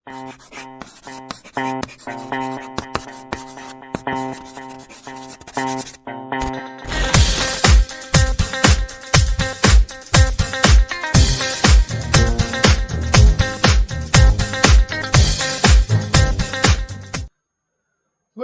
Good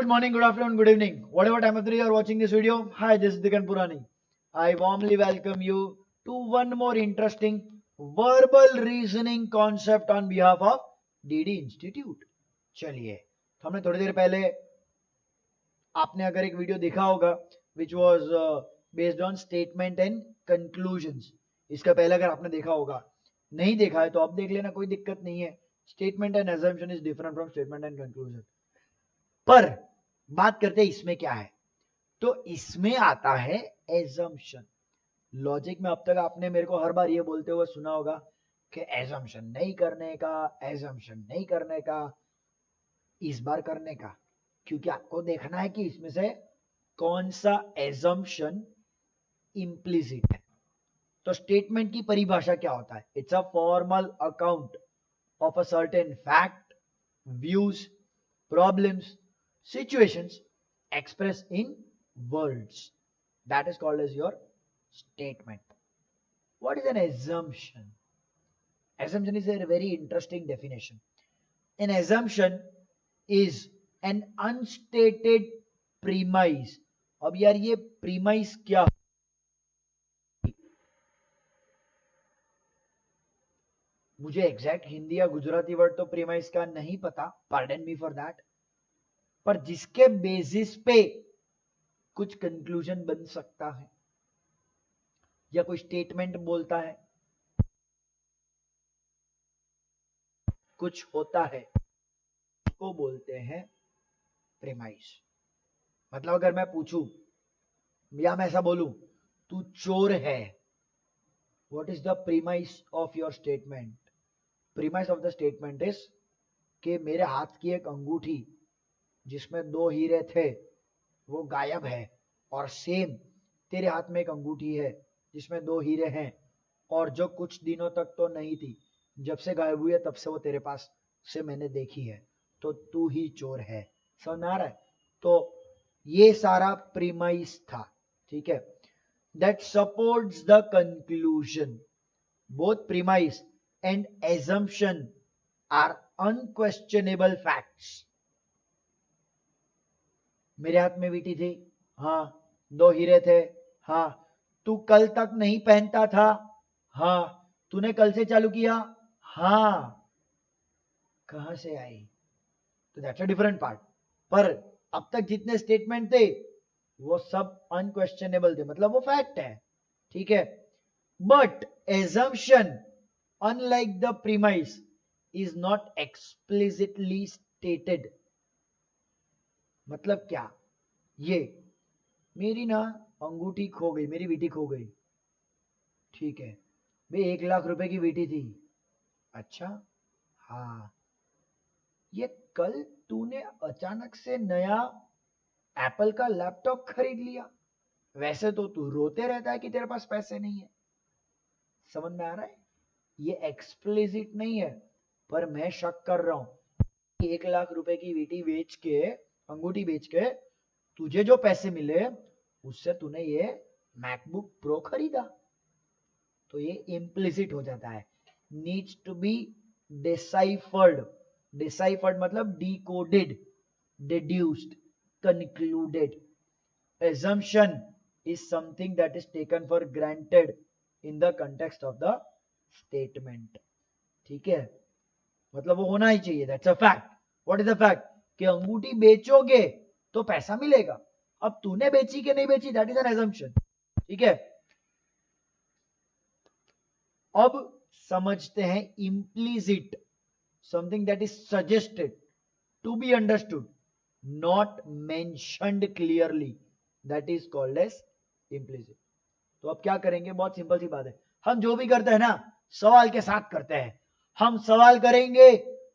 morning, good afternoon, good evening. Whatever time of the day you are watching this video, hi, this is Digan Purani. I warmly welcome you to one more interesting verbal reasoning concept on behalf of DD Institute. चलिए, तो हमने थोड़ी देर पहले आपने अगर एक video देखा होगा which was based on statement and conclusions. इसका पहले अगर आपने देखा होगा, नहीं देखा है तो आप देख लेना, कोई दिक्कत नहीं है. Statement and assumption is different from statement and conclusion. पर बात करते हैं इसमें क्या है, तो इसमें आता है एजम्पशन. लॉजिक में अब तक आपने मेरे को हर बार ये बोलते हुए सुना होगा कि एजम्पशन नहीं करने का, एजम्पशन नहीं करने का. इस बार करने का, क्योंकि आपको देखना है कि इसमें से कौन सा एजम्पशन इम्प्लिसिट है. तो स्टेटमेंट की परिभाषा क्या होता है? It's a formal account of a certain fact, views, problems, situations expressed in words. That is called as your statement. What is an assumption? Assumption is a very interesting definition. An assumption is an unstated premise. अब यार ये premise क्या? मुझे exact Hindi या Gujarati word तो premise का नहीं पता, pardon me for that. पर जिसके बेसिस पे कुछ कंक्लूजन बन सकता है या कोई स्टेटमेंट बोलता है, कुछ होता है, उसको बोलते हैं प्रीमाइस. मतलब अगर मैं पूछूं या मैं ऐसा बोलूं, तू चोर है, what is the premise of your statement? Premise of the statement is कि मेरे हाथ की एक अंगूठी जिसमें 2 हीरे थे वो गायब है, और सेम तेरे हाथ में एक अंगूठी है जिसमें 2 हीरे हैं और जो कुछ दिनों तक तो नहीं थी, जब से गायब हुई है तब से वो तेरे पास से मैंने देखी है, तो तू ही चोर है. समझ आ रहा है? तो ये सारा प्रीमाइस था. ठीक है, that supports the conclusion. Both premise and assumption are unquestionable facts. मेरे हाथ में वीटी थी, हाँ. 2 हीरे थे, हाँ. तू कल तक नहीं पहनता था, हाँ. तूने कल से चालू किया, हाँ. कहां से आई? तो दैट्स अ डिफरेंट पार्ट. पर अब तक जितने स्टेटमेंट थे वो सब अनक्वेश्चनेबल थे, मतलब वो फैक्ट है. ठीक है, but assumption unlike the premise is not explicitly stated. मतलब क्या? ये मेरी ना अंगूठी खो गई, मेरी वीटी खो गई. ठीक है भाई, 1 लाख रुपए की वीटी थी. अच्छा, हाँ. ये कल तूने अचानक से नया एप्पल का लैपटॉप खरीद लिया. वैसे तो तू रोते रहता है कि तेरे पास पैसे नहीं है. समझ में आ रहा है? ये एक्सप्लिसिट नहीं है, पर मैं शक कर रहा हूं कि 1 लाख रुपए की वीटी बेच के, अंगूठी बेच के तुझे जो पैसे मिले उससे तूने ये मैकबुक प्रो खरीदा. तो ये इम्प्लिसिट हो जाता है. Needs to be deciphered. Deciphered मतलब decoded, deduced, concluded. Assumption is something that is taken for granted in the context of the statement. ठीक है, मतलब वो होना ही चाहिए. That's a fact. What is the fact? कि अंगूठी बेचोगे तो पैसा मिलेगा. अब तूने बेची कि नहीं बेची, दैट इज एन assumption. ठीक है, अब समझते हैं implicit. Something that is suggested to be understood, not mentioned clearly, that is called as implicit. तो अब क्या करेंगे? बहुत सिंपल सी बात है. हम जो भी करते हैं ना, सवाल के साथ करते हैं. हम सवाल करेंगे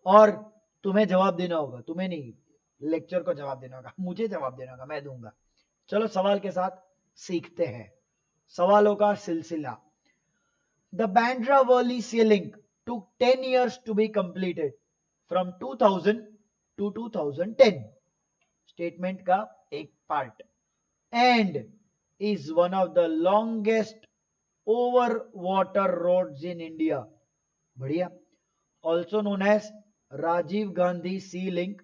और तुम्हें जवाब देना होगा. तुम्हें नहीं, लेक्चर को जवाब देना होगा. मुझे जवाब देना होगा, मैं दूंगा. चलो सवाल के साथ सीखते हैं. सवालों का सिलसिला. The Bandra Worli sea link took 10 years to be completed. From 2000 to 2010, statement का एक part, and is one of the longest over water roads in India. बढ़िया. Also known as Rajiv Gandhi sea link.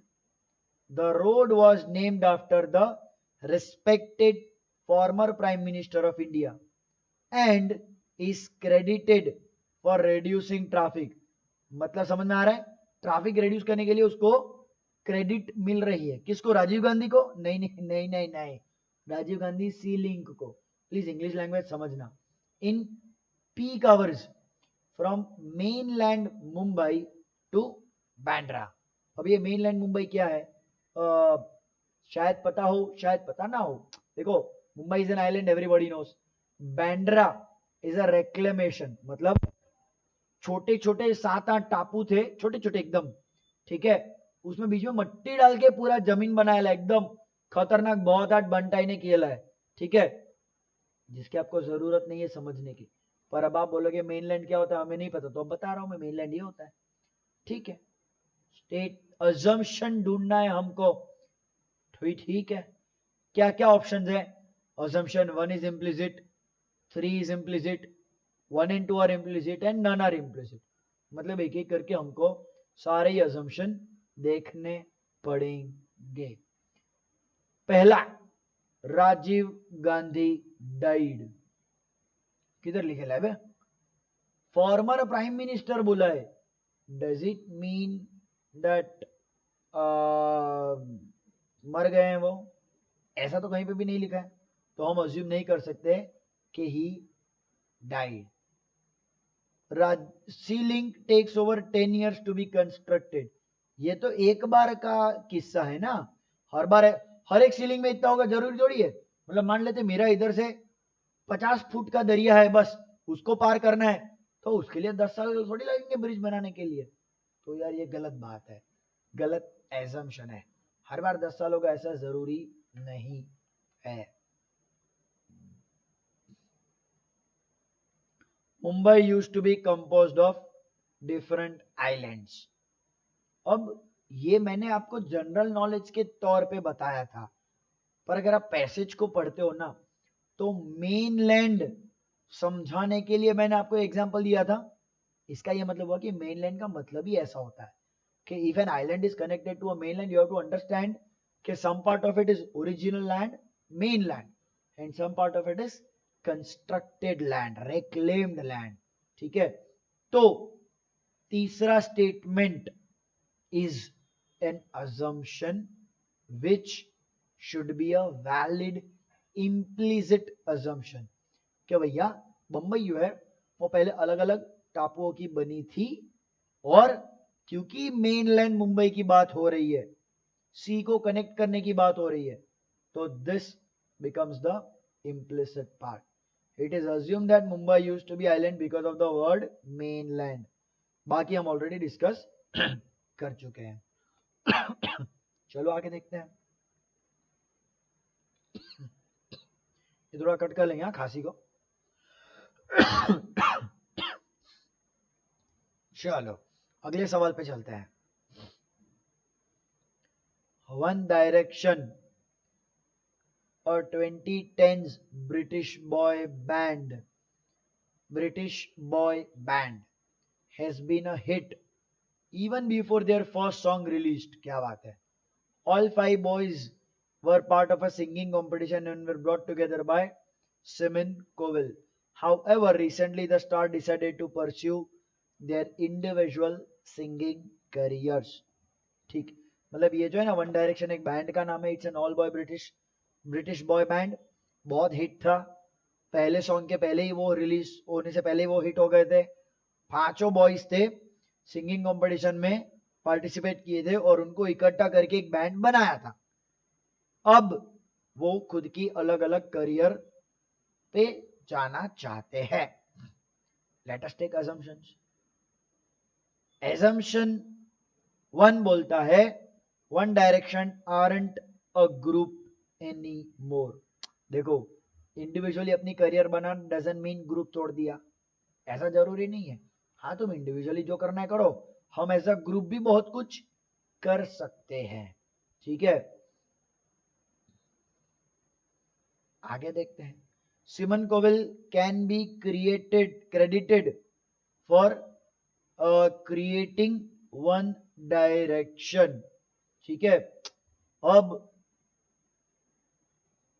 The road was named after the respected former Prime Minister of India and is credited for reducing traffic. मतलब समझ में आ रहा है? Traffic reduce करने के लिए उसको क्रेडिट मिल रही है. किसको? राजीव गांधी को? नहीं नहीं नहीं नहीं नहीं, राजीव गांधी सी लिंक को. प्लीज इंग्लिश लैंग्वेज समझना. In peak hours from mainland Mumbai to Bandra. अब ये मेनलैंड मुंबई क्या है? शायद पता हो, शायद पता ना हो. देखो, Mumbai is an island, everybody knows. Bandra is a reclamation, मतलब छोटे छोटे 7-8 टापू थे, छोटे छोटे एकदम, ठीक है. उसमें बीच में मट्टी डाल के पूरा जमीन बनाया, एकदम खतरनाक, बहुत आठ बंटाई ने किया है, ठीक है, जिसकी आपको जरूरत नहीं है समझने की. पर अब आप बोलोगे मेनलैंड क्या होता है, हमें नहीं पता, तो अब बता रहा हूं मैं, मेनलैंड ये होता है, ठीक है. स्टेट अजम्पशन ढूंढना है हमको, ठीक है. क्या क्या ऑप्शंस है? Assumption 1 is implicit, 3 is implicit, 1 and 2 are implicit and none are implicit. मतलब एक एक करके हमको सारे ही अजम्पशन देखने पड़ेंगे. पहला, राजीव गांधी डाइड. किधर लिखे है? फॉर्मर प्राइम मिनिस्टर बोला है. डज इट मीन दैट मर गए हैं वो? ऐसा तो कहीं पे भी नहीं लिखा है, तो हम अज्यूम नहीं कर सकते कि he died. Sea link takes over 10 years to be constructed. ये तो एक बार का किस्सा है ना, हर बार है, हर एक सीलिंग में इतना होगा जरूरी थोड़ी है. मतलब मान लेते मेरा इधर से 50 फुट का दरिया है, बस उसको पार करना है, तो उसके लिए 10 साल थोड़ी लगेंगे ब्रिज बनाने के लिए. तो यार ये गलत बात है, गलत एजम्पशन है. हर बार 10 साल होगा ऐसा जरूरी नहीं है. Mumbai used to be composed of different islands. अब ये मैंने आपको जनरल नॉलेज के तौर पे बताया था, पर अगर आप पैसेज को पढ़ते हो ना, तो मेनलैंड समझाने के लिए मैंने आपको एग्जांपल दिया था. इसका ये मतलब हुआ कि मेनलैंड का मतलब ही ऐसा होता है कि if an island is connected to a mainland, you have to understand कि some part of it is original land, mainland, and some part of it is constructed land, reclaimed land. ठीक है. तो तीसरा statement is an assumption which should be a valid implicit assumption. क्या भैया, बंबई जो है वो पहले अलग अलग टापुओं की बनी थी, और क्योंकि मेनलैंड मुंबई की बात हो रही है, सी को कनेक्ट करने की बात हो रही है, तो this becomes the implicit part. It is assumed that Mumbai used to be island because of the word mainland. बाकी हम ऑलरेडी डिस्कस कर चुके हैं. चलो आगे देखते हैं. ये थोड़ा कट कर लेंगे खांसी को. चलो अगले सवाल पे चलते हैं. One direction, a 2010s British boy band has been a hit even before their first song released. क्या बात है. All 5 boys were part of a singing competition and were brought together by Simon Cowell. However, recently the star decided to pursue their individual singing careers. ठीक, मतलब ये जो है ना, one direction एक बैंड का नाम है. It's an all boy British boy band. बहुत हिट था. पहले सॉन्ग के पहले ही वो रिलीज होने से पहले ही वो हिट हो गए थे. 5 बॉयज थे, सिंगिंग कंपटीशन में पार्टिसिपेट किए थे और उनको इकट्ठा करके एक बैंड बनाया था. अब वो खुद की अलग अलग करियर पे जाना चाहते हैं. Let us take assumptions. assumption 1 बोलता है one direction aren't a group any more. देखो, इंडिविजुअली अपनी करियर बना डजंट मीन ग्रुप तोड़ दिया, ऐसा जरूरी नहीं है. हाँ, तुम इंडिविजुअली जो करना है करो, हम एज अ ग्रुप भी बहुत कुछ कर सकते हैं। ठीक है, आगे देखते हैं। Simon Cowell can be credited for creating One Direction. ठीक है, अब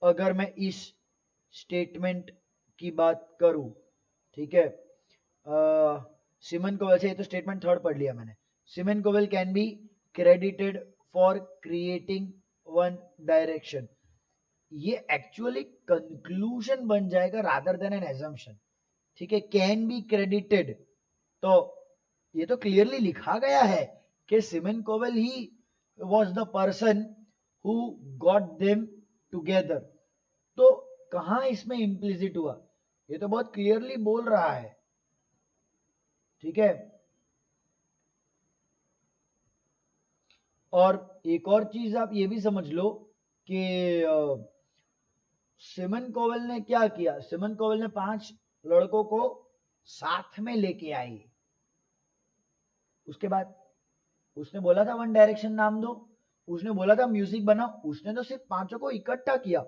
अगर मैं इस स्टेटमेंट की बात करूं, ठीक है, सिमन कोवेल से, ये तो स्टेटमेंट थर्ड पढ़ लिया मैंने। Simon Cowell can be credited for creating One Direction, ये एक्चुअली कंक्लूजन बन जाएगा रादर देन एन एजम्पशन। ठीक है, कैन बी क्रेडिटेड, तो ये तो क्लियरली लिखा गया है कि Simon Cowell he was the person who got them together, तो कहां इसमें इम्प्लिसिट हुआ, ये तो बहुत क्लियरली बोल रहा है। ठीक है, और एक और चीज आप ये भी समझ लो कि सिमन कोवेल ने क्या किया, सिमन कोवेल ने 5 लड़कों को साथ में लेके आई। उसके बाद उसने बोला था वन डायरेक्शन नाम दो, उसने बोला था म्यूजिक बनाओ, उसने तो सिर्फ 5 को इकट्ठा किया,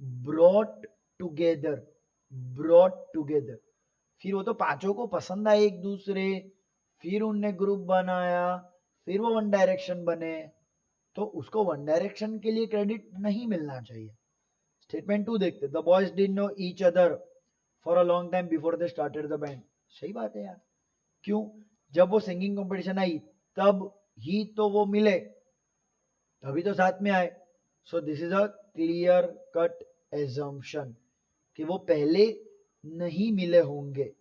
ब्रॉट टुगेदर, ब्रॉट टुगेदर। फिर वो तो 5 को पसंद आए एक दूसरे, फिर उनने ग्रुप बनाया, फिर वो वन डायरेक्शन बने, तो उसको वन डायरेक्शन के लिए क्रेडिट नहीं मिलना चाहिए। स्टेटमेंट 2 देखते, the boys didn't know each other for a long time before they started the band. सही बात है यार, क्यों, जब वो सिंगिंग कंपटीशन आई तब ही तो वो मिले, तभी तो साथ में आए। सो this is a clear cut assumption कि वो पहले नहीं मिले होंगे।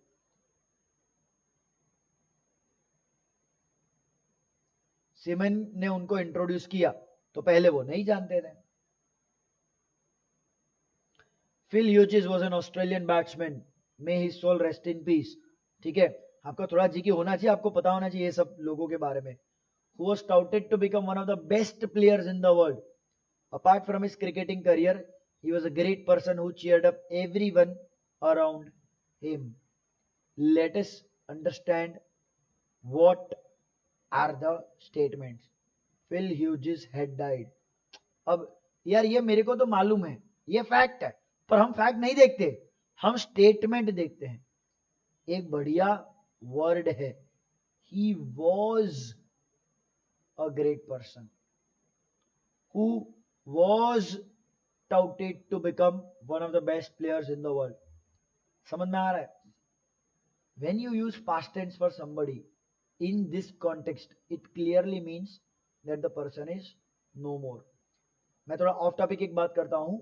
सिमन ने उनको इंट्रोड्यूस किया तो पहले वो नहीं जानते थे। Phil Hughes was an Australian batsman, may his soul rest in peace. ठीक है, आपका थोड़ा जीके होना चाहिए, आपको पता होना चाहिए ये सब लोगों के बारे में। Who was touted to become one of the best players in the world. Apart from his cricketing career, he was a great person who cheered up everyone around him. Let us understand what are the statements. Phil Hughes had died. अब यार ये मेरे को तो मालूम है, ये fact है, पर हम फैक्ट नहीं देखते, हम स्टेटमेंट देखते हैं। एक बढ़िया वर्ड है, he was a great person who was touted to become one of the best players in the world. समझ में आ रहा है? When you use past tense for somebody in this context, it clearly means that the person is no more. मैं थोड़ा of topic एक बात करता हूँ।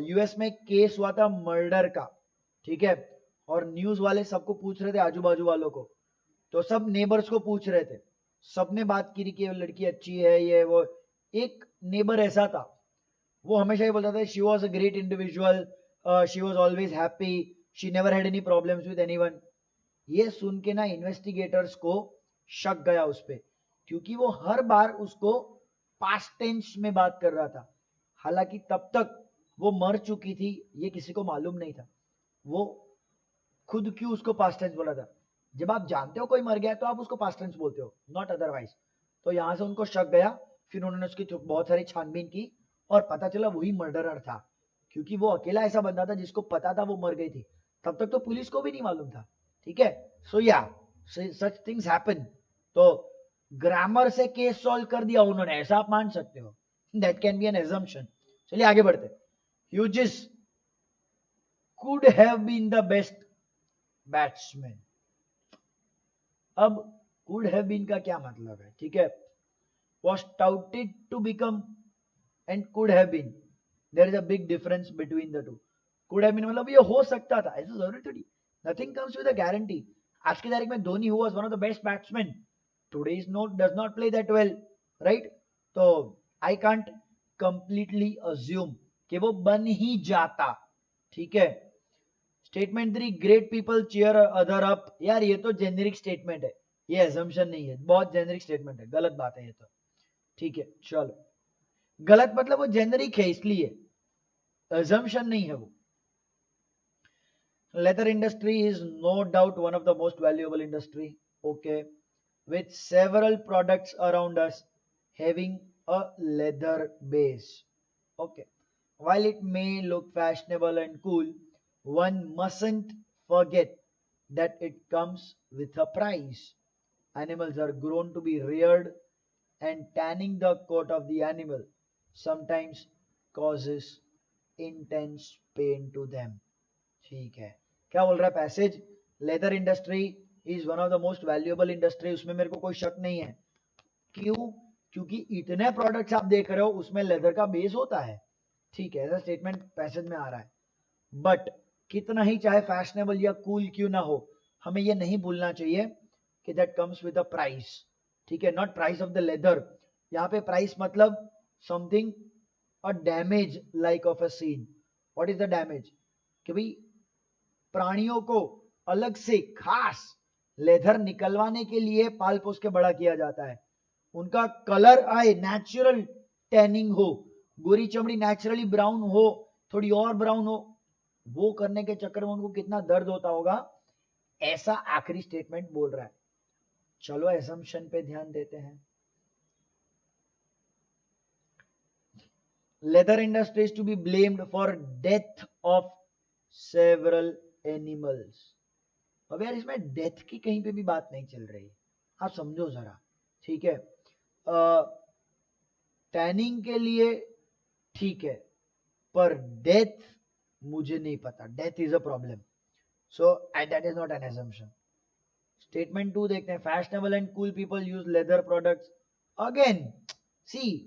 यूएस में केस हुआ था मर्डर का, ठीक है, और न्यूज वाले सबको पूछ रहे थे, आजू बाजू वालों को, तो सब नेबर्स को पूछ रहे थे, सबने बात की कि लड़की अच्छी है ये वो। एक नेबर ऐसा था, वो हमेशा ये बोलता था she was a great individual, she was always happy, she never had any problems with anyone. ये सुन के ना इन्वेस्टिगेटर्स को शक गया उस पर, क्योंकि वो हर बार उसको पास्ट टेंस में बात कर रहा था, हालांकि तब तक वो मर चुकी थी, ये किसी को मालूम नहीं था। वो खुद क्यों उसको पास्ट टेंस बोला था, जब आप जानते हो कोई मर गया तो आप उसको पास्ट टेंस बोलते हो, नॉट अदरवाइज। तो यहां से उनको शक गया, फिर उन्होंने उसकी बहुत सारी छानबीन की और पता चला वही मर्डरर था, क्योंकि वो अकेला ऐसा बंदा था जिसको पता था वो मर गई थी, तब तक तो पुलिस को भी नहीं मालूम था। ठीक है, so yeah such things happen. तो ग्रामर से केस सॉल्व कर दिया उन्होंने, ऐसा आप मान सकते हो, that can be an assumption. चलिए आगे बढ़ते। Hughes could have been the best batsman. अब कुड हैव बीन का क्या मतलब है, ठीक है, was touted to become and could have been, there is a big difference between the two. could have been मतलब ये हो सकता था, ऐसा जरूरी थोड़ी, nothing comes with a guarantee। आज की तारीख में Dhoni who was one of the best batsmen today is not does not play that well, right? तो I can't completely assume कि वो बन ही जाता। ठीक है, statement 3, great people cheer other up. यार ये तो जेनेरिक स्टेटमेंट है, ये एजम्पशन नहीं है, बहुत जेनेरिक स्टेटमेंट है, गलत बात है ये तो। ठीक है, चलो, गलत मतलब वो जेनेरिक है इसलिए, assumption नहीं है वो। Leather industry is no doubt one of the most valuable industry, okay. with several products around us having a leather base. Okay, while it may look fashionable and cool, one mustn't forget that it comes with a price. Animals are grown to be reared, and tanning the coat of the animal sometimes causes intense pain to them. ठीक है, क्या बोल रहा है passage? Leather industry is one of the most valuable industry, उसमें मेरे को कोई शक नहीं है। क्यों? क्योंकि इतने प्रोडक्ट्स आप देख रहे हो उसमें लेदर का बेस होता है। ठीक है, ऐसा स्टेटमेंट पैसेज में आ रहा है। बट कितना ही चाहे फैशनेबल या कूल क्यों ना हो, हमें ये नहीं भूलना चाहिए कि that comes with a price. ठीक है, not price of the leather. यहाँ पे प्राइस मतलब something a damage like of a sin. What is the damage? कि भाई प्राणियों को अलग से खास लेदर निकलवाने के लिए पाल पोस के बड़ा किया जाता है। उनका कलर आए, नेचुरल टैनिंग हो, गोरी चमड़ी नेचुरली ब्राउन हो, थोड़ी और ब्राउन हो, वो करने के चक्कर में उनको कितना दर्द होता होगा, ऐसा आखिरी स्टेटमेंट बोल रहा है। चलो असम्पशन पे ध्यान देते हैं। Leather industry is to be blamed for death of several animals. अब यार इसमें डेथ की कहीं पे भी बात नहीं चल रही, आप समझो जरा। ठीक है, टैनिंग के लिए ठीक है, पर डेथ मुझे नहीं पता। Death is a problem, so that is not an assumption. Statement 2 देखते हैं। Fashionable and cool people use leather products. Again see,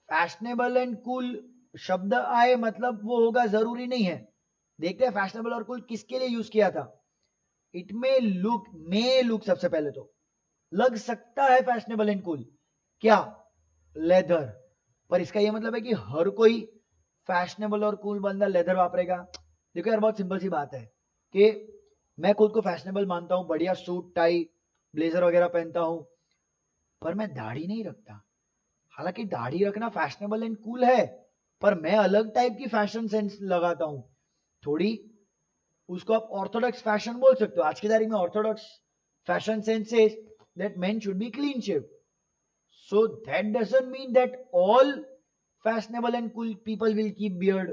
fashionable and cool शब्द आए मतलब वो होगा जरूरी नहीं है। देखते हैं फैशनेबल और कूल किसके लिए यूज किया था। इट मे लुक सबसे पहले तो लग सकता है फैशनेबल एंड कूल, क्या? लेदर। पर इसका यह मतलब है कि हर कोई फैशनेबल और कूल बंदा लेदर वापरेगा? देखो यार, बहुत सिंपल सी बात है कि मैं खुद को फैशनेबल मानता हूं, बढ़िया सूट टाई ब्लेजर वगैरह पहनता हूं, पर मैं दाढ़ी नहीं रखता। हालांकि दाढ़ी रखना फैशनेबल एंड कूल है, पर मैं अलग टाइप की फैशन सेंस लगाता हूं। थोड़ी उसको आप ऑर्थोडॉक्स फैशन बोल सकते हो। आज की तारीख में orthodox fashion sense is that men should be clean shave. So that doesn't mean that all fashionable and cool people will keep beard.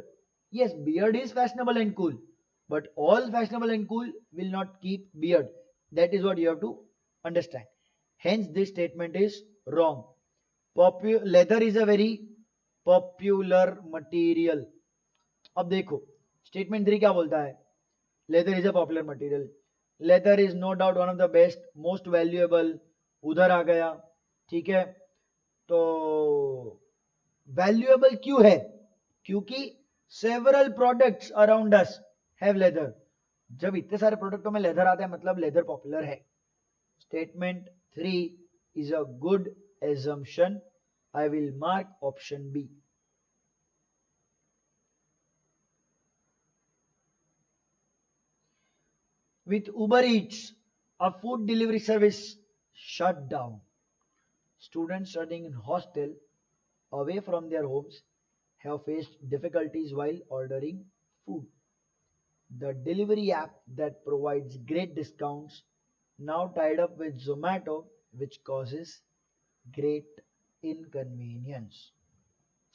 Yes, beard is fashionable and cool, but all fashionable and cool will not keep beard. That is what you have to understand. Hence, this statement is wrong. Leather is a very popular material. अब देखो statement 3 क्या बोलता है। Leather is a popular material. Leather is no doubt one of the best most valuable, उधर आ गया। ठीक है, तो वैल्यूएबल क्यों है? क्योंकि several products around us have leather. जब इतने सारे प्रोडक्टों में लेदर आता है मतलब लेदर पॉपुलर है। Statement 3 is a good assumption. I will mark option B. With Uber Eats, a food delivery service shut down, students studying in hostel away from their homes have faced difficulties while ordering food. The delivery app that provides great discounts now tied up with Zomato, which causes great inconvenience.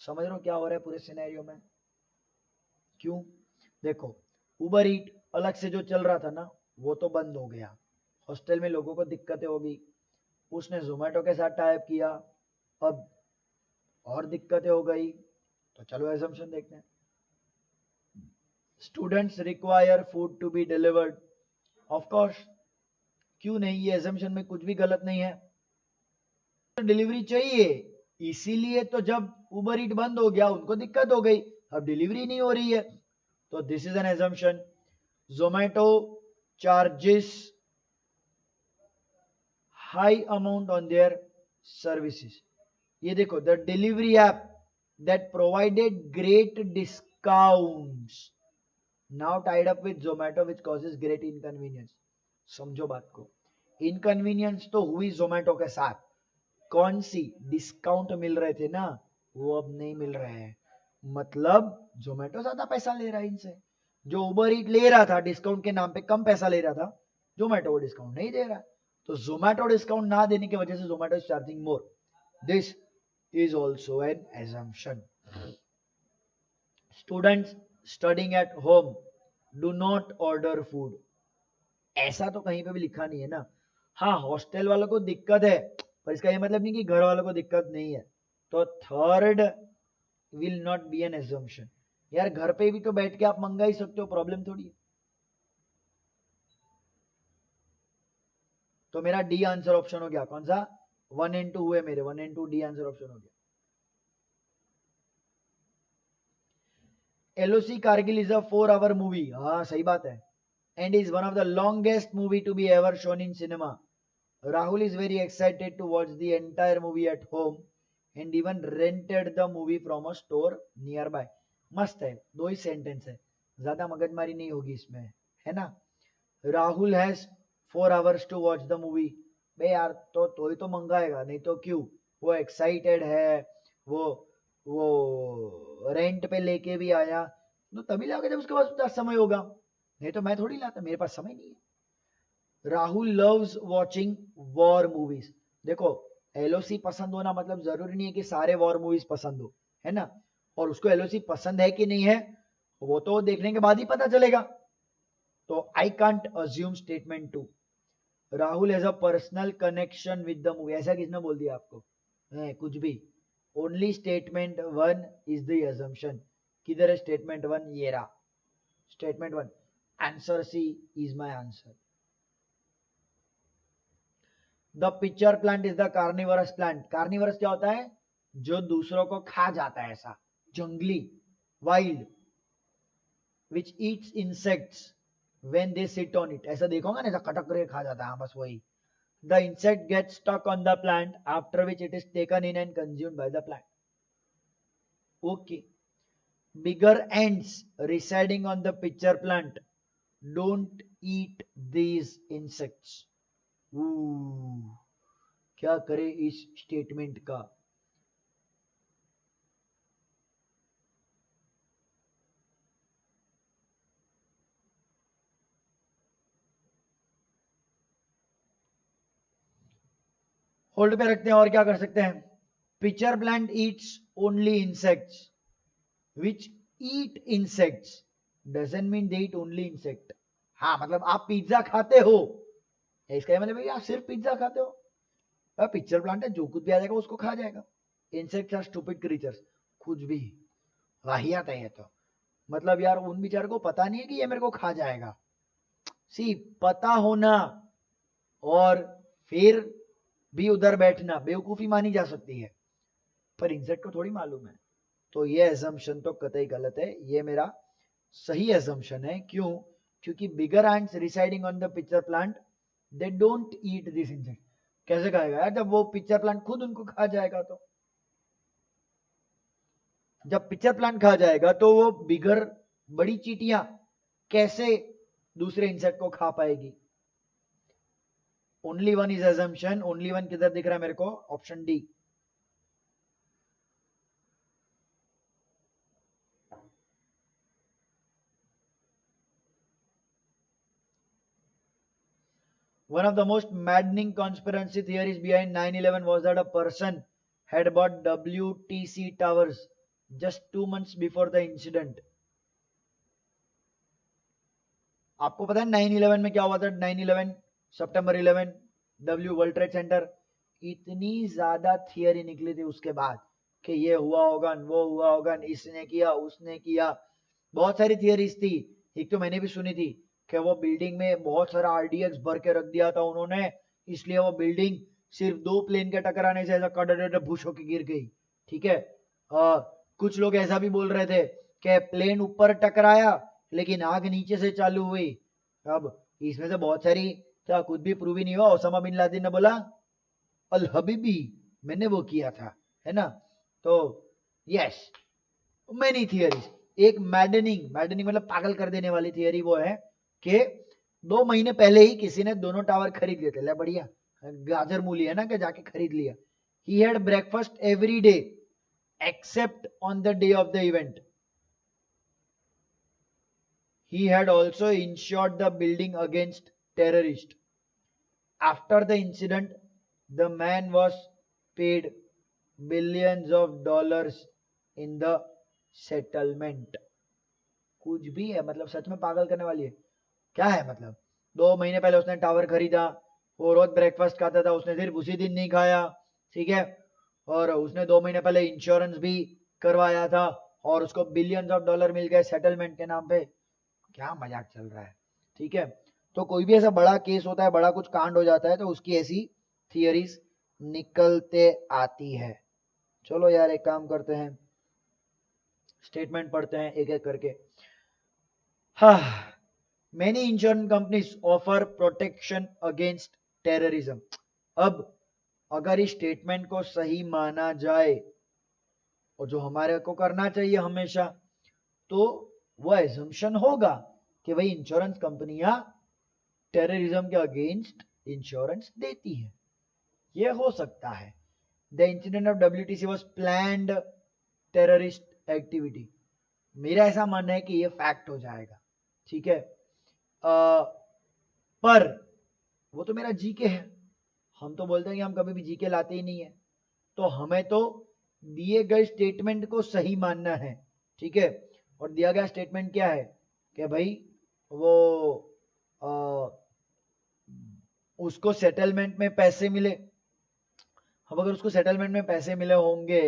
समझ रहे हो क्या हो रहा है पूरे scenario में? क्यों? देखो, उबर ईट अलग से जो चल रहा था ना, वो तो बंद हो गया। हॉस्टल में लोगों को दिक्कतें होगी, उसने जोमेटो के साथ टाइप किया, अब और दिक्कतें हो गई। तो चलो असम्पशन देखते हैं। Students require food to be delivered. Of course, क्यों नहीं, ये असम्पशन में कुछ भी गलत नहीं है। तो डिलीवरी चाहिए, इसीलिए तो जब उबर ईट बंद हो गया उनको दिक्कत हो गई, अब डिलीवरी नहीं हो रही है। तो this is an assumption. Zomato charges high amount on their services. ये देखो, the delivery app that provided great discounts now tied up with Zomato, which causes great inconvenience. समझो बात को, इनकन्वीनियंस तो हुई जोमेटो के साथ। कौन सी? डिस्काउंट मिल रहे थे ना, वो अब नहीं मिल रहे हैं। मतलब जोमेटो ज्यादा पैसा ले रहा है इनसे। जो उबर ईट ले रहा था डिस्काउंट के नाम पे कम पैसा ले रहा था, जोमेटो वो डिस्काउंट नहीं दे रहा। तो जोमेटो डिस्काउंट ना देने की वजह से Zomato is charging more. This is also an assumption. Students studying at home do not order food. ऐसा तो कहीं पे भी लिखा नहीं है ना. हाँ, हॉस्टल वालों को दिक्कत है, पर इसका ये मतलब नहीं कि घर वालों को दिक्कत नहीं है. तो third will not be an assumption. यार घर पे भी तो बैठ के आप मंगा ही सकते हो, प्रॉब्लम थोड़ी है. तो मेरा डी आंसर ऑप्शन हो गया. कौन सा? 1 and 2 हुए मेरे. 1 and 2 डी आंसर ऑप्शन हो गया. LOC Kargil is a 4 hour movie. हाँ सही बात है. And is one of the longest movie to be ever shown in cinema. Rahul is very excited to watch the entire movie at home and even rented the movie from a store nearby. मस्त है. दो ही sentence है, ज्यादा मगजमारी नहीं होगी इसमें, है ना. Rahul has 4 hours to watch the movie. बे यार तो ही तो मंगाएगा, नहीं तो क्यों. वो एक्साइटेड है, वो रेंट पे लेके भी आया, तो तभी लाएगा जब उसके पास समय होगा. नहीं तो मैं थोड़ी लाता, मेरे पास समय नहीं है. Rahul loves watching war movies. देखो, एलओसी पसंद होना मतलब जरूरी नहीं है कि सारे वॉर मूवीज पसंद हो, है ना. और उसको एलओसी पसंद है कि नहीं है वो तो देखने के बाद ही पता चलेगा. तो I can't assume statement 2. Rahul has a personal connection with the movie. ऐसा किसने बोल दिया आपको? कुछ भी. Only statement 1 is the assumption. किधर है स्टेटमेंट 1? ये रहा statement 1. Answer C is my answer. The picture plant is the carnivorous plant. Carnivorous क्या होता है? जो दूसरों को खा जाता है, ऐसा जंगली, wild, which Yeats insects when they sit on it. ऐसा देखोगे ना, ऐसा कटक करके खा जाता है. हाँ बस वही. The insect gets stuck on the plant after which it is taken in and consumed by the plant. Okay. Bigger ants residing on the pitcher plant don't eat these insects. क्या करे इस स्टेटमेंट का? Hold पे रखते हैं और क्या कर सकते हैं. Pitcher plant Yeats only insects. Which eat insects doesn't mean they eat only insect. हाँ मतलब आप पिज्जा खाते हो, इसका मतलब भैया आप सिर्फ पिज्जा खाते हो. पिक्चर प्लांट है, जो कुछ भी आ जाएगा उसको खा जाएगा. Insects are stupid creatures. कुछ भी वाहियात है ये तो. मतलब यार उन बेचारों को पता नहीं है कि ये मेरे को खा जाएगा. सी, पता होना और फिर भी उधर बैठना बेवकूफी मानी जा सकती है, पर इंसेक्ट को थोड़ी मालूम है. तो ये एजम्पशन तो कतई गलत है. ये मेरा सही एजम्पशन है. क्यों? क्योंकि bigger ants residing on the picture plant they don't eat this insect. कैसे खाएगा यार, जब वो पिक्चर प्लांट खुद उनको खा जाएगा. तो जब पिक्चर प्लांट खा जाएगा तो वो बिगर बड़ी चींटियां कैसे दूसरे इंसेक्ट को खा पाएगी. Only one is assumption. Only one किधर दिख रहा है मेरे को? Option D. One of the most maddening conspiracy theories behind 9/11 was that a person had bought WTC towers just 2 months before the incident. आपको पता है 9/11 में क्या हुआ था? 9/11 सितंबर 11 W वर्ल्ड ट्रेड सेंटर. इतनी ज्यादा थियरी निकली थी उसके बाद कि ये हुआ होगा, वो हुआ होगा, इसने किया, उसने किया. बहुत सारी थियरीज थी. एक तो मैंने भी सुनी थी कि वो बिल्डिंग में बहुत सारा आरडीएक्स भर के रख दिया था उन्होंने, इसलिए वो बिल्डिंग सिर्फ 2 प्लेन के टकराने से ऐसा कड़ भूश होकर गिर गई. ठीक है. कुछ लोग ऐसा भी बोल रहे थे कि प्लेन ऊपर टकराया लेकिन आग नीचे से चालू हुई. अब इसमें से बहुत सारी क्या कुछ भी प्रूव ही नहीं हुआ. ओसामा बिन लादेन ने बोला अल हबीबी मैंने वो किया था, है ना. तो यस, मेनी थियरीज. एक मैडनिंग मतलब पागल कर देने वाली थियरी वो है कि 2 महीने पहले ही किसी ने दोनों टावर खरीद लिए थे. ले बढ़िया, गाजर मूली है ना, कि जाके खरीद लिया. He had breakfast every day except on the day of the event. He had also insured the building against terrorists. After the incident the man was paid billions of dollars in the settlement. कुछ भी है, मतलब सच में पागल करने वाली है। क्या है मतलब, 2 महीने पहले उसने टावर खरीदा, वो रोज ब्रेकफास्ट खाता था, उसने सिर्फ उसी दिन नहीं खाया, ठीक है, और उसने 2 महीने पहले इंश्योरेंस भी करवाया था और उसको बिलियंस ऑफ डॉलर मिल गए सेटलमेंट के नाम पे। क्या मजाक चल रहा है, ठीक है। तो कोई भी ऐसा बड़ा केस होता है, बड़ा कुछ कांड हो जाता है, तो उसकी ऐसी थियरीज निकलते आती है। चलो यार एक काम करते हैं, स्टेटमेंट पढ़ते हैं एक एक करके। हाँ, many insurance companies offer protection against terrorism. अब अगर इस स्टेटमेंट को सही माना जाए और जो हमारे को करना चाहिए हमेशा, तो वो एजम्पशन होगा कि भाई इंश्योरेंस कंपनियां टेररिज्म के अगेंस्ट इंश्योरेंस देती है। ये हो सकता है। The incident of WTC was planned terrorist activity. मेरा ऐसा मानना है कि ये फैक्ट हो जाएगा, ठीक है। पर वो तो मेरा जीके है, हम तो बोलते हैं कि हम कभी भी जीके लाते ही नहीं है, तो हमें तो दिए गए स्टेटमेंट को सही मानना है, ठीक है। और दिया गया स्टेटमेंट क्या है कि भाई वो उसको सेटलमेंट में पैसे मिले। अब अगर उसको सेटलमेंट में पैसे मिले होंगे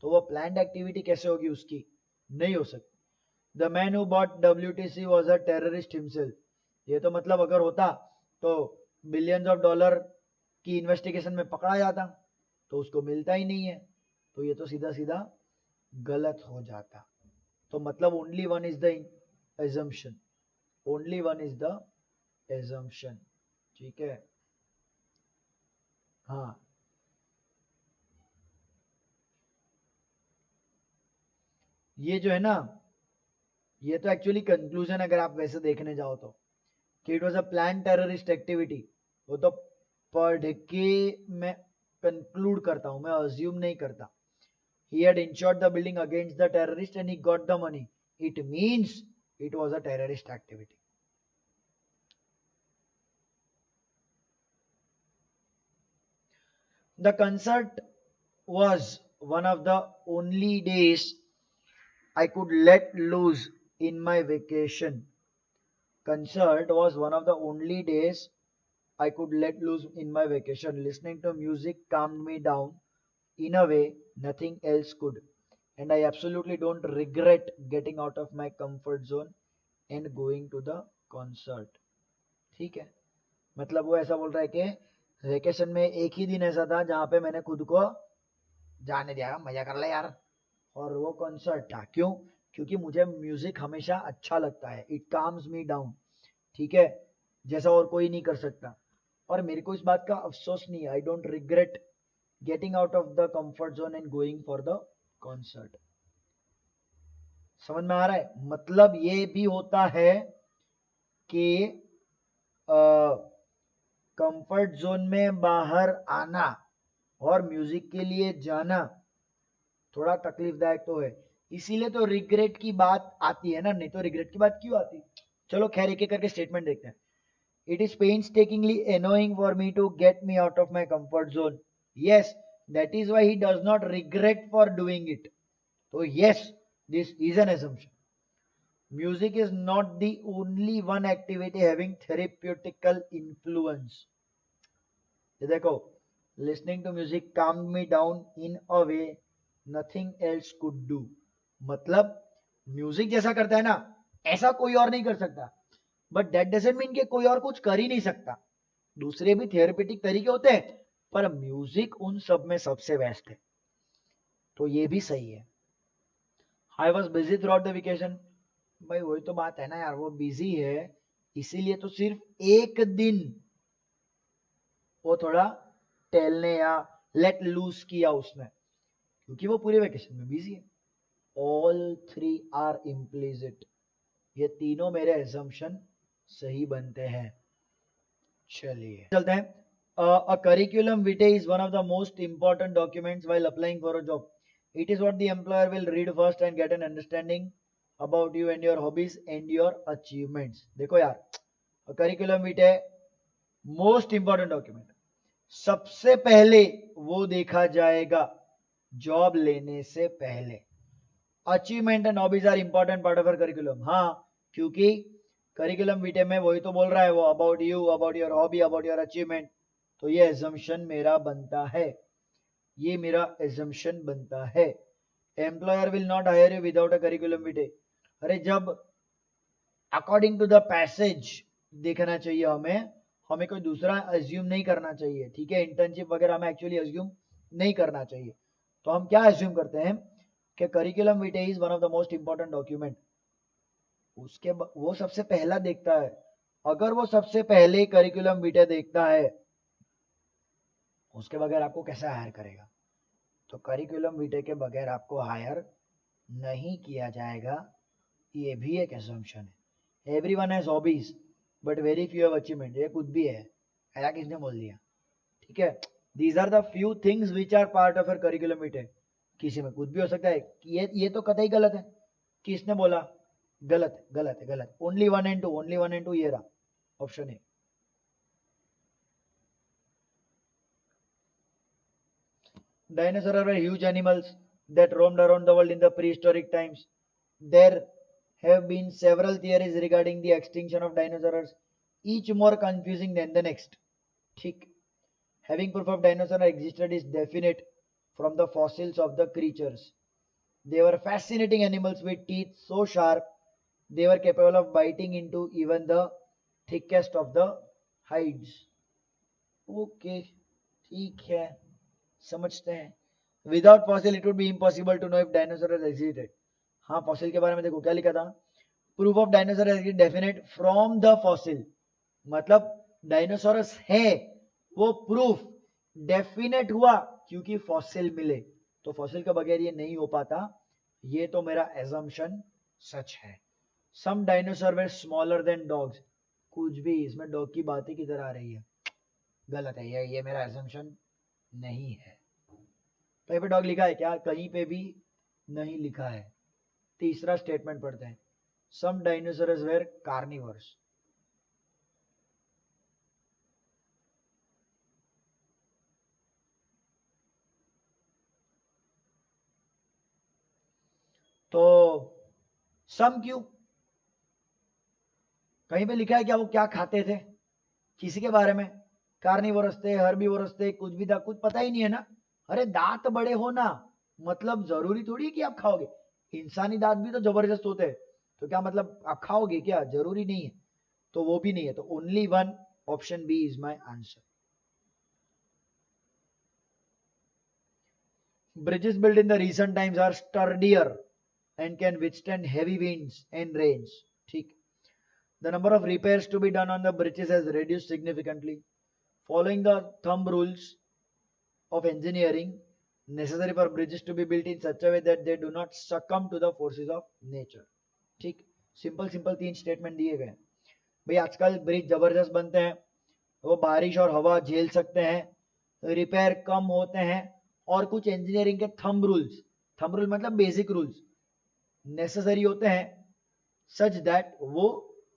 तो वो प्लान्ड एक्टिविटी कैसे होगी उसकी, नहीं हो सकती। The man who bought WTC was a terrorist himself. ये तो मतलब अगर होता तो बिलियंस ऑफ डॉलर की इन्वेस्टिगेशन में पकड़ा जाता, तो उसको मिलता ही नहीं है, तो ये तो सीधा सीधा गलत हो जाता। तो मतलब only one is the assumption, only one is the assumption, ठीक है। हाँ, ये जो है ना, ये तो एक्चुअली कंक्लूजन अगर आप वैसे देखने जाओ तो, कि it was a plan terrorist activity, वो तो पढ़ के मैं कंक्लूड करता हूं, मैं अज्यूम नहीं करता। He had insured the building against the terrorist and he got the money. It means it was a terrorist activity. The concert was one of the only days I could let loose in my vacation. Concert was one of the only days I could let loose in my vacation. Listening to music calmed me down in a way nothing else could. And I absolutely don't regret getting out of my comfort zone and going to the concert. ठीक है, मतलब वो ऐसा बोल रहा है कि vacation में एक ही दिन ऐसा था जहां पे मैंने खुद को जाने दिया, मजा कर ले यार, और वो कॉन्सर्ट था। क्यों? क्योंकि मुझे म्यूजिक हमेशा अच्छा लगता है, इट काम्स मी डाउन, ठीक है, जैसा और कोई नहीं कर सकता। और मेरे को इस बात का अफसोस नहीं है, I don't regret getting out of the comfort zone and going for the concert. समझ में आ रहा है? मतलब ये भी होता है कि कंफर्ट जोन में बाहर आना और म्यूजिक के लिए जाना थोड़ा तकलीफदायक तो है, इसीलिए तो रिग्रेट की बात आती है ना, नहीं तो रिग्रेट की बात क्यों आती। चलो खैर एक एक करके स्टेटमेंट देखते हैं। It is painstakingly annoying for me to get me out of my comfort zone, yes that is why he does not regret for doing it. तो yes, this is an assumption. Music is not the only one activity having therapeutical influence. ये देखो, listening to music calmed me down in a way nothing else could do. मतलब music जैसा करता है ना, ऐसा कोई और नहीं कर सकता, बट दैट डजंट मीन कि कोई और कुछ कर ही नहीं सकता। दूसरे भी थेरेपेटिक तरीके होते हैं, पर म्यूजिक उन सब में सबसे बेस्ट है, तो ये भी सही है। I was busy through out the vacation. भाई वही तो बात है ना यार, वो बिजी है, इसीलिए तो सिर्फ एक दिन वो थोड़ा टहलने या लेट लूज किया उसने, क्योंकि वो पूरे वेकेशन में बिजी है। ऑल थ्री आर इम्प्लिसिट, ये तीनों मेरे एजम्पशन सही बनते हैं। चलिए चलते हैं। A curriculum vitae is one of the most important documents while applying for a job. It is what the employer will read first and get an understanding about you and your hobbies and your achievements. देखो यार, curriculum vitae most important document, सबसे पहले वो देखा जाएगा job लेने से पहले। Achievement and hobbies are important part of curriculum, हाँ, क्योंकि करिकुलम वीटे में वही तो बोल रहा है वो, about you, about your hobby, about your achievement. तो ये एजम्पशन मेरा बनता है, ये मेरा एजम्पशन बनता है। Employer will not hire you without a curriculum vitae. अरे जब अकॉर्डिंग टू द पैसेज देखना चाहिए हमें, हमें कोई दूसरा एज्यूम नहीं करना चाहिए, ठीक है। इंटर्नशिप वगैरह हमें एक्चुअली एज्यूम नहीं करना चाहिए। तो हम क्या एज्यूम करते हैं कि curriculum Vite is one of the most important document, उसके वो सबसे पहला देखता है। अगर वो सबसे पहले करिकुलम विटे देखता है, उसके बगैर आपको कैसे हायर करेगा? तो करिकुलम विटे के बगैर आपको हायर नहीं किया जाएगा, ये भी एक assumption है। Everyone has hobbies but very few have achievement, ये कुछ भी है, ऐसा किसने बोल दिया? ठीक है, these are the few things which are part of your curriculum vitae. किसी में कुछ भी हो सकता है, ये तो कतई गलत है। किसने बोला? गलत है, गलत है, गलत। ओनली 1 and 2, ओनली 1 and 2 ये रहा ऑप्शन है। Dinosaurs were huge animals that roamed around the world in the prehistoric times. There have been several theories regarding the extinction of dinosaurs, each more confusing than the next. ठीक, having proof of dinosaurs existed is definite from the fossils of the creatures. They were fascinating animals with teeth so sharp they were capable of biting into even the thickest of the hides. Okay, ठीक है, समझते हैं। Without fossil it would be impossible to know if dinosaur existed. हाँ, fossil के बारे में देखो क्या लिखा था, proof of dinosaur definite from the fossil, मतलब डायनासोरस है वो प्रूफ डेफिनेट हुआ क्योंकि फॉसिल मिले। तो फॉसिल के बगैर ये नहीं हो पाता, ये तो मेरा एजम्पशन सच है। Some dinosaur were smaller than dogs, कुछ भी, इसमें डॉग की बात ही किधर आ रही है? गलत है, ये मेरा एजम्पशन नहीं है। कहीं पे डॉग लिखा है क्या? कहीं पे भी नहीं लिखा है। तीसरा स्टेटमेंट पढ़ते हैं, सम डायनासोरस वेर कार्निवर्स। तो सम क्यों? कहीं पे लिखा है क्या वो क्या खाते थे किसी के बारे में? कार्निवोरस थे, हर्बीवोरस थे, कुछ भी था, कुछ पता ही नहीं है ना। अरे दांत बड़े होना मतलब जरूरी थोड़ी है कि आप खाओगे, इंसानी दांत भी तो जबरदस्त होते हैं, तो क्या मतलब आप खाओगे क्या? जरूरी नहीं है। तो वो भी नहीं है, तो only one, option B is my answer. Bridges built in the recent times are sturdier and can withstand heavy winds and rains. ठीक, the number of repairs to be done on the bridges has reduced significantly following the thumb rules of engineering necessary for bridges to be built in such a way that they do not succumb to the forces of nature. ठीक, simple simple तीन statement दिए गए भाई। आजकल bridge जबरदस्त बनते हैं, वो बारिश और हवा झेल सकते हैं, रिपेयर कम होते हैं, और कुछ इंजीनियरिंग के थंब रूल मतलब बेसिक रूल्स नेसेसरी होते हैं सच दैट वो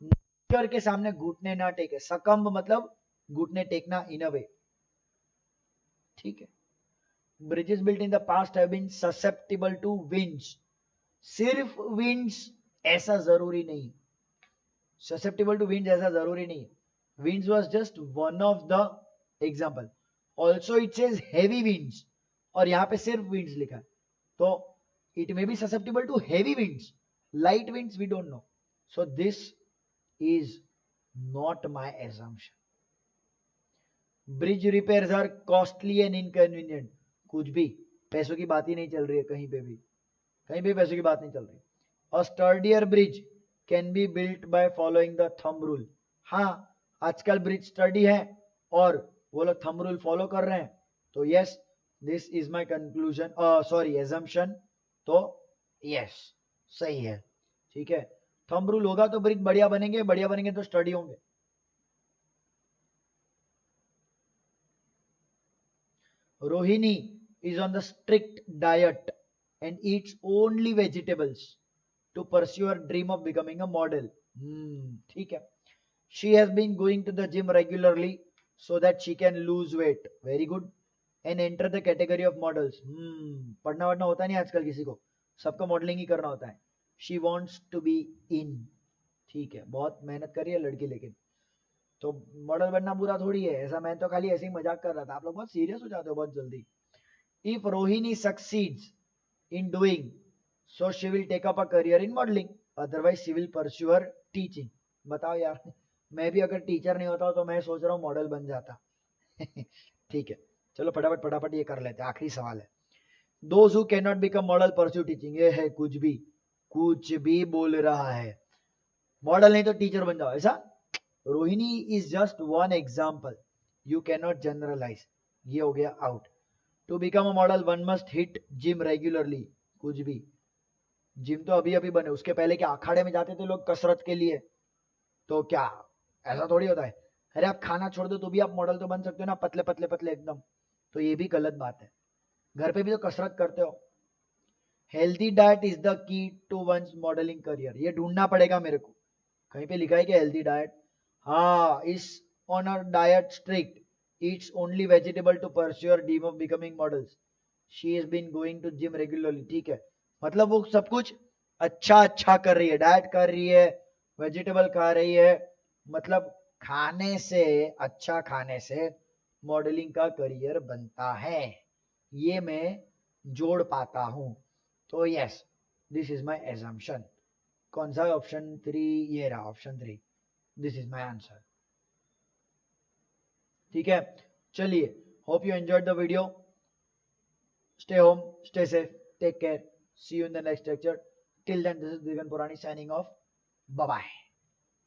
नेचर के सामने घुटने ना टेके। सकम्ब मतलब घुटने टेकना इन अ वे, ठीक है। Bridges built in the past have been susceptible to winds, सिर्फ विंड्स ऐसा जरूरी नहीं, ससेप्टेबल टू विंड्स ऐसा जरूरी नहीं, winds was just one of the example. Also it says heavy winds, और यहां पे सिर्फ विंड्स लिखा है, तो it may be susceptible to heavy winds, light winds we don't know. So this is not my assumption. Bridge repairs are costly and inconvenient, कुछ भी, पैसों की बात ही नहीं चल रही है कहीं पे भी, कहीं भी पैसों की बात नहीं चल रही। A sturdier bridge can be built by following the thumb rule. हाँ, आजकल ब्रिज स्टडी है और वो लोग थंब रूल फॉलो कर रहे हैं, तो yes, this is my conclusion, sorry assumption. तो यस, सही है, ठीक है। थंब रूल होगा तो ब्रिज बढ़िया बनेंगे, बढ़िया बनेंगे तो स्टडी होंगे। Rohini is on the strict diet and eats only vegetables to pursue her dream of becoming a model. ठीक है। She has been going to the gym regularly so that she can lose weight. Very good. And enter the category of models. पढ़ना वढ़ना होता नहीं आजकल किसी को, सबको modelling ही करना होता है. She wants to be in. ठीक है, बहुत मेहनत कर रही है लड़की, लेकिन तो मॉडल बनना बुरा थोड़ी है. ऐसा मैं तो खाली ऐसे ही मजाक कर रहा था. आप लोग बहुत सीरियस हो जाते हो बहुत जल्दी. If Rohini succeeds in doing, so she will take up a career in modeling. Otherwise she will pursue her teaching. बताओ यार, मैं भी अगर टीचर नहीं होता तो मैं सोच रहा हूँ मॉडल बन जाता. ठीक है, चलो फटाफट फटाफट ये कर लेते हैं. आखिरी सवाल है. Those who cannot become model pursue teaching. ये है कुछ भी बोल रहा है. मॉडल नहीं तो टीचर बन जाओ ऐसा. Rohini is just one example. You cannot generalize. ये हो गया out. To become a model one must hit gym regularly. कुछ भी. जिम तो अभी अभी बने, उसके पहले क्या अखाड़े में जाते थे लोग कसरत के लिए? तो क्या ऐसा थोड़ी होता है? अरे आप खाना छोड़ दो तो भी आप मॉडल तो बन सकते हो ना, पतले पतले पतले एकदम. तो ये भी गलत बात है. घर पे भी तो कसरत करते हो. Healthy diet is the key to one's modelling career. ये ढूंढना पड़ेगा मेरे को. कहीं पे लिखा है क्या हेल्थी डाइट? हाँ, is on a diet strict, eats only vegetable to pursue her dream of becoming models. She has been going to gym regularly. ठीक है, मतलब वो सब कुछ अच्छा कर रही है. डाइट कर रही है, वेजिटेबल खा रही है, मतलब खाने से, अच्छा खाने से मॉडलिंग का करियर बनता है. ये मैं जोड़ पाता हूं. तो yes, this is my assumption. कौन सा? ऑप्शन 3. ये रहा option 3. This is my answer. ठीक है, चलिए. Hope you enjoyed the video. Stay home, stay safe, take care. See you in the next lecture. Till then, this is Digan Purani signing of. Bye bye.